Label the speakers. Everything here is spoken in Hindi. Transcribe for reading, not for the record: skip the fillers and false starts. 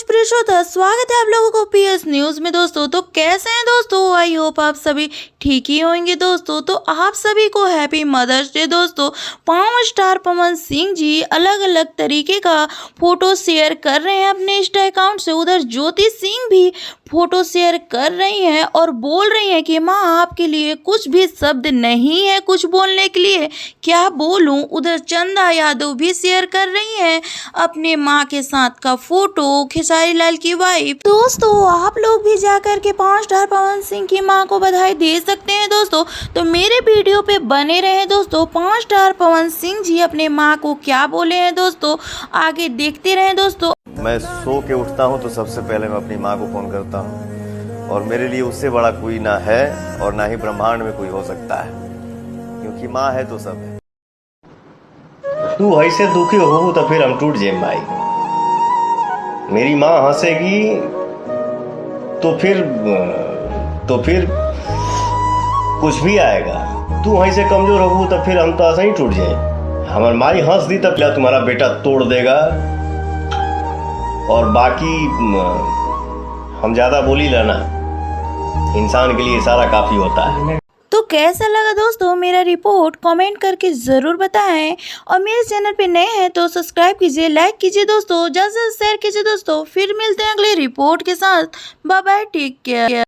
Speaker 1: प्रिय श्रोता, स्वागत है आप लोगों को पीएस न्यूज में। दोस्तों तो कैसे हैं दोस्तों, आई होप आप सभी ठीक ही होंगे। दोस्तों तो आप सभी को हैप्पी मदर्स डे। दोस्तों पावर स्टार पवन सिंह जी अलग अलग तरीके का फोटो शेयर कर रहे हैं अपने इंस्टा अकाउंट से। उधर ज्योति सिंह भी फोटो शेयर कर रही हैं और बोल रही हैं कि माँ आपके लिए कुछ भी शब्द नहीं है कुछ बोलने के लिए, क्या बोलूं। उधर चंदा यादव भी शेयर कर रही हैं अपने माँ के साथ का फोटो, खेसारी लाल की वाइफ। दोस्तों आप लोग भी जाकर के पावर स्टार पवन सिंह की माँ को बधाई दे सकते हैं। दोस्तों तो मेरे वीडियो पे बने रहे। दोस्तों पावर स्टार पवन सिंह जी अपने माँ को क्या बोले हैं दोस्तों, आगे देखते रहे। दोस्तों
Speaker 2: मैं सो के उठता हूँ तो सबसे पहले मैं अपनी माँ को फोन करता हूँ, और मेरे लिए उससे बड़ा कोई ना है और ना ही ब्रह्मांड में कोई हो सकता है, क्योंकि माँ है तो सब है।
Speaker 3: तू ऐसे दुखी हो तो फिर हम टूट जाए भाई। मेरी माँ हंसेगी तो फिर कुछ भी आएगा। तू ऐसे कमजोर हो तो फिर हम तो ऐसे ही टूट जाए। हमारी माई हंस दी तब क्या तुम्हारा बेटा तोड़ देगा, और बाकी हम ज्यादा बोली लेना, इंसान के लिए सारा काफी होता है।
Speaker 1: तो कैसा लगा दोस्तों मेरा रिपोर्ट, कमेंट करके ज़रूर बताएं। और मेरे चैनल पे नए हैं तो सब्सक्राइब कीजिए, लाइक कीजिए दोस्तों, ज़्यादा से शेयर कीजिए दोस्तों। फिर मिलते हैं अगले रिपोर्ट के साथ। Bye bye, take care.